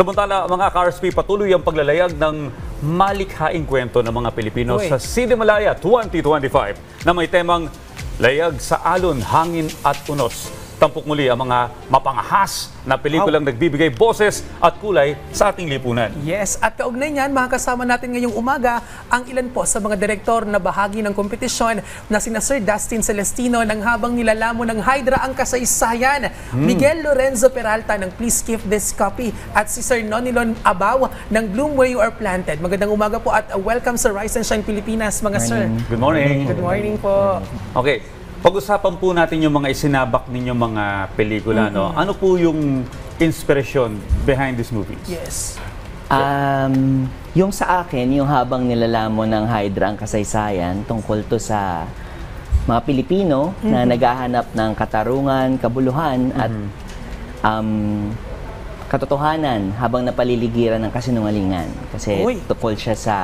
Samantala, mga ka-RSP, patuloy ang paglalayag ng malikhaing kwento ng mga Pilipino sa Cinemalaya 2025 na may temang layag sa alon, hangin at unos. Tampok muli ang mga mapangahas na pelikulang nagbibigay boses at kulay sa ating lipunan. Yes, at kaugnay niyan, makakasama natin ngayong umaga ang ilan po sa mga direktor na bahagi ng kompetisyon na sina Sir Dustin Celestino ng habang nilalamon ng Hydra ang kasaysayan, Miguel Lorenzo Peralta ng Please Keep This Copy at si Sir Nonilon Abaw ng Bloom Where You Are Planted. Magandang umaga po at welcome sa Rise and Shine Pilipinas, mga sir. Good morning. Good morning po. Okay. Pag-usapan po natin yung mga isinabak ninyong mga pelikula, no? Ano po yung inspiration behind these movies? Yes. Yung sa akin, yung habang nilalamon ng Hydra ang kasaysayan tungkol to sa mga Pilipino na naghahanap ng katarungan, kabuluhan at katotohanan habang napaliligiran ng kasinungalingan. Kasi tungkol siya sa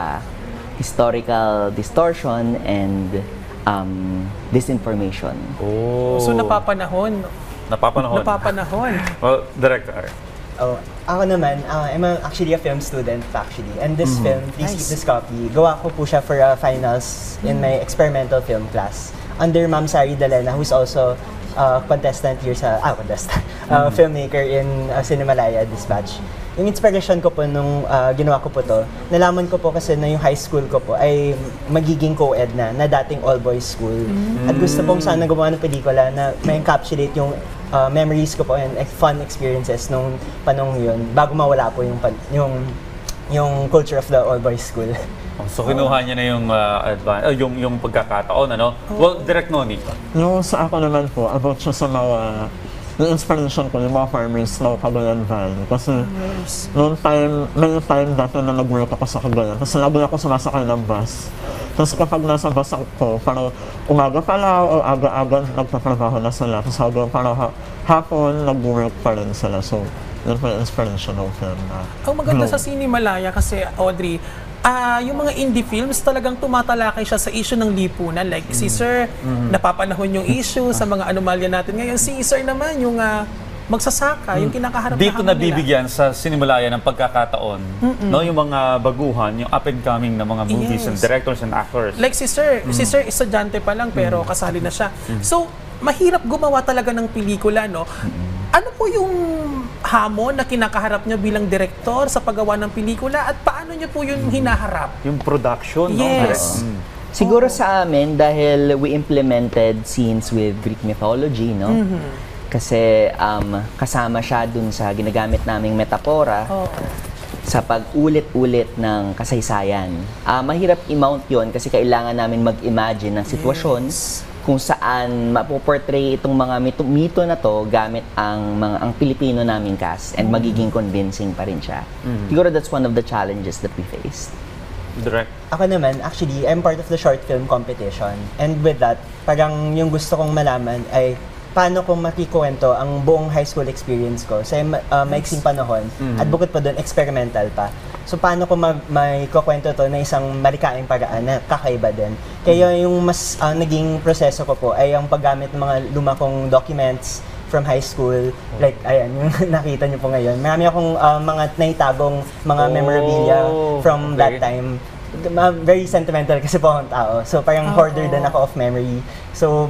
historical distortion and disinformation. Oh. So napapanahon. Napapanahon. Well, Director. Oh, ako naman, I'm actually a film student actually. And this film, Please Keep This Copy, gawa ko po siya for finals in my experimental film class under Ma'am Sari Dalena, who's also contestant here sa, filmmaker in Cinemalaya Dispatch. Yung inspiration ko po nung ginawa ko po to, nalaman ko po kasi na yung high school ko po ay magiging co-ed na dating all-boys school. At gusto pong sana gumawa ng pelikula na ma-encapsulate yung memories ko po and fun experiences nung panahon yun bago mawala po yung culture of the all-boys school. So kinuha niya na yung pagkakataon, ano? Well, Direct Noni. Yung sa ako naman po, about siya sa mga yung inspiration ko, yung mga farmers na Cagayan Valley. Kasi may time dati na nag-work ako sa Cagayan. Kasi lagi ako sumasakay ng bus. Tapos kapag nasa bus ako, parang umaga pala o aga-aga nagtatrabaho na sila. Tapos parang hapon nag-work pa rin sila. So, yun po yung inspiration ng film na Ang maganda sa Cinemalaya kasi, Audrey, yung mga indie films talagang tumatalakay siya sa issue ng lipunan. Like si Sir, napapanahon yung issue sa mga anomalya natin. Ngayon si Sir naman yung magsasaka, yung kinakaharap Dito na nabibigyan sa Cinemalaya ng pagkakataon, no, yung mga baguhan, yung up and coming na mga movies and directors and actors. Like si Sir estudyante pa lang pero kasali na siya. So, mahirap gumawa talaga ng pelikula, no? Ano po yung hamon na kinakaharap niyo bilang direktor sa paggawa ng pelikula at paano niyo po yung hinaharap? Yung production, Yes. no? Siguro sa amin, dahil we implemented scenes with Greek mythology, no? Kasi kasama siya dun sa ginagamit naming metapora sa pag-ulit-ulit ng kasaysayan. Mahirap i-mount yon kasi kailangan namin mag-imagine ng sitwasyon kung saan mapoportray itong mga mito na to gamit ang Pilipino naming cast and magiging convincing pa rin siya. Siguro that's one of the challenges that we faced. Direct. Ako naman, actually, I'm part of the short film competition. And with that, parang yung gusto kong malaman ay paano ko makikuwento ang buong high school experience ko sa maiksing panahon at bukod pa doon, experimental pa. So paano ko may kukwento to na isang malikaing paraan na kakaiba din. Kaya yung mas naging proseso ko po ay ang paggamit ng mga luma kong documents from high school. Like, ayan, yung nakita niyo po ngayon. Marami akong mga naitagong mga memorabilia from that time. Very sentimental kasi po akong tao. So parang hoarder din ako of memory. So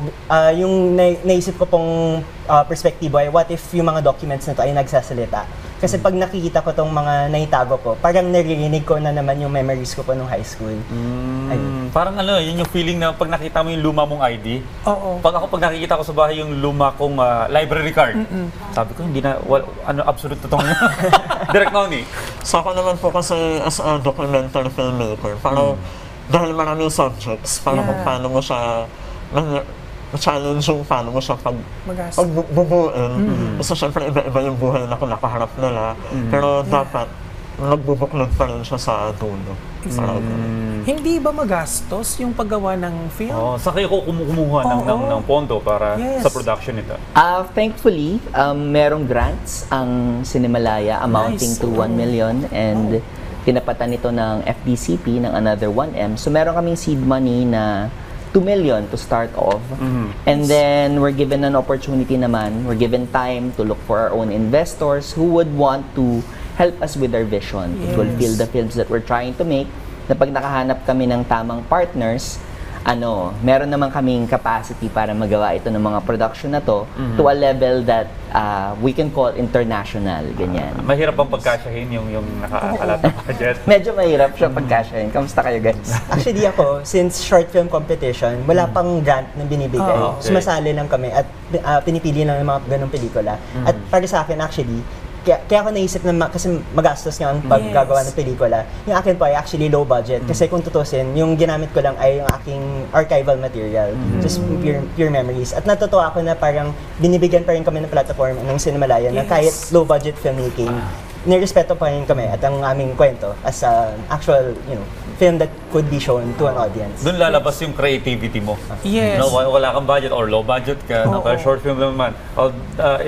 yung naisip ko pong perspektibo ay what if yung mga documents na to ay nagsasalita. Kasi pag nakikita ko tong mga naitago ko, parang naririnig ko na naman yung memories ko po nung high school. Parang yun yung feeling na pag nakita mo yung luma mong ID. Pag nakikita ko sa bahay yung luma kong library card, sabi ko hindi na, absolute totoo na. Direct Noni. So ako naman po kasi as a documentary filmmaker, parang dahil maraming subjects, parang kung paano mo siya challenge yung paano mo siya pagbubuin. Kasi syempre iba-iba yung buhay na nakaharap nila, pero dapat nagbubuklod pa rin siya sa dulo. Hindi ba magastos yung paggawa ng film? Saan kayo kumuha ng pondo para sa production nito? Thankfully, merong grants ang Cinemalaya amounting to 1 million and tinapatan ito ng FDCP ng another 1M. So meron kaming seed money na 2 million to start off. And then we're given an opportunity naman, we're given time to look for our own investors who would want to help us with our vision, to fulfill the films that we're trying to make, na pag nakahanap kami ng tamang partners, meron naman kaming capacity para magawa ito ng mga production na to to a level that we can call international, ganyan. Mahirap bang pagkasyahin yung nakakalat na budget? Medyo mahirap siya pagkasyahin. Kamusta kayo, guys? Actually ako, since short film competition, wala pang grant na binibigay. Okay. Sumasali lang kami at pinipili lang ng mga ganong pelikula. At para sa akin actually, kaya ako naisip na kasi magastos nga ang paggagawa ng pelikula. Yung akin po ay actually low budget. Kasi kung tutusin, yung ginamit ko lang ay yung aking archival material. Just pure memories. At natutuwa ako na parang binibigyan pa rin kami ng platform ng Cinemalaya na kahit low budget filmmaking, nirespeto pa rin kami at ang aming kwento as an actual, film that could be shown to an audience. Doon lalabas yung creativity mo. Yes. Wala kang budget or low budget ka, short film naman.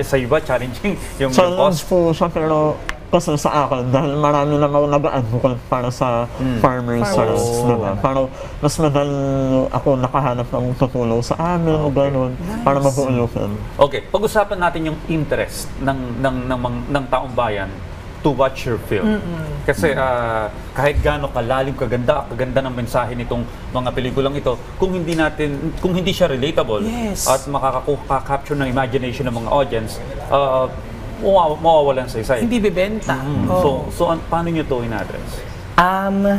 Sa iba, challenging yung Challenge cost. po siya, pero kasi sa akin, dahil marami namang nag-advocate para sa farmers, diba? Parang mas madali ako nakahanap ng tutulong sa amin, gano'n, para mabuo yung film. Okay, pag-usapan natin yung interest ng taong bayan to watch your film. Kasi kahit gaano kalalim, kaganda ng mensahe nitong mga pelikulang ito, kung hindi siya relatable at makaka-capture ng imagination ng mga audience, mawawalan sa isa. Hindi bibenta. So paano nyo ito in-address?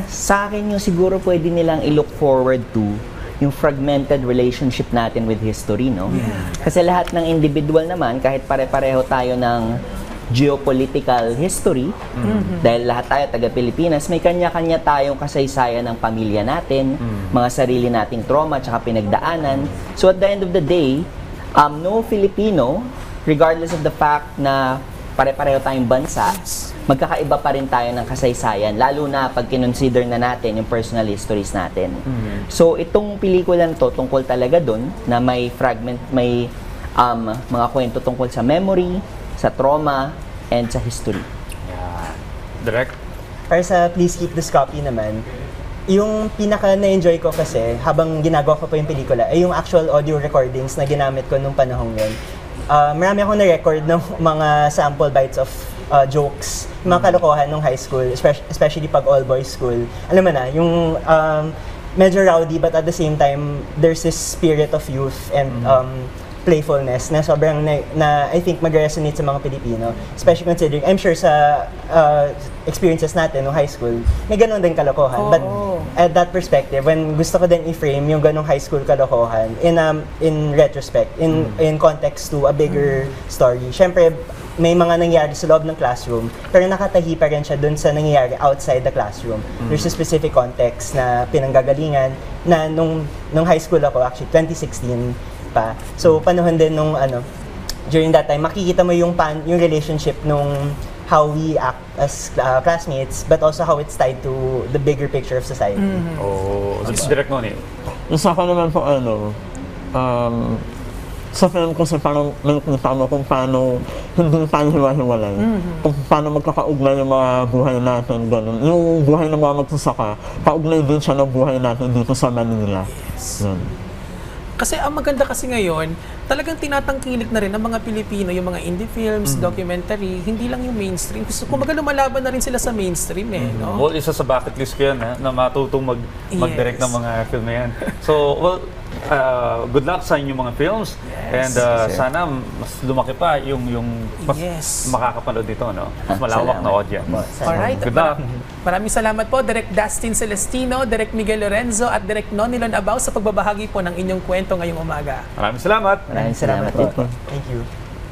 Sa akin yung siguro pwede nilang i-look forward to yung fragmented relationship natin with history, no? Kasi lahat ng individual naman, kahit pare-pareho tayo ng geopolitical history, dahil lahat tayo taga-Pilipinas, may kanya-kanya tayong kasaysayan ng pamilya natin, mga sarili nating trauma at pinagdaanan. So at the end of the day, no Filipino, regardless of the fact na pare-pareho tayong bansa, magkakaiba pa rin tayo ng kasaysayan, lalo na pag kinonsider na natin yung personal histories natin. So itong pelikulan to tungkol talaga dun na may mga kwento tungkol sa memory, sa trauma, and sa history. Direct? Para sa Please Keep This Copy naman, yung pinaka na-enjoy ko kasi habang ginagawa ko pa yung pelikula ay yung actual audio recordings na ginamit ko nung panahong yun. Marami akong na-record ng mga sample bites of jokes, mga kalokohan nung high school, especially pag all-boys school. Alam mo na, yung medyo rowdy but at the same time, there's this spirit of youth and playfulness na sobrang na I think mag-resonate sa mga Pilipino, especially considering I'm sure sa experiences natin no high school may ganun din kalokohan, but at that perspective when gusto ko din i-frame yung ganung high school kalokohan in retrospect, in context to a bigger story. Syempre may mga nangyayari sa loob ng classroom pero nakatahi pa rin siya dun sa nangyayari outside the classroom. There's a specific context na pinanggagalingan na nung high school ako, actually 2016 pa. So panahon din nung during that time makikita mo yung relationship nung how we act as classmates but also how it's tied to the bigger picture of society. Direct mo niyo. Sa akin naman po sa film kasi parang nakikita mo kung paano hindi tayo hiwa-hiwalay. Kung paano magkakaugnay yung mga buhay natin, gano'n. Yung buhay ng mga magsasaka, kaugnay din siya ng buhay natin dito sa Manila. Kasi ang maganda kasi ngayon, talagang tinatangkilik na rin ng mga Pilipino yung mga indie films, documentary, hindi lang yung mainstream. Kumbaga lumalaban na rin sila sa mainstream no? Well, isa sa bucket list ko yan na matutong mag-direct ng mga film na yan. So, good luck sa inyong mga films and sana mas lumaki pa yung mas makakapanood dito, no? Mas malawak na audience. Alright. Good luck. Maraming salamat po, Direk Dustin Celestino, Direk Miguel Lorenzo at Direk Nonilon Abaw sa pagbabahagi po ng inyong kwento ngayong umaga. Maraming salamat. Maraming salamat din po. Thank you.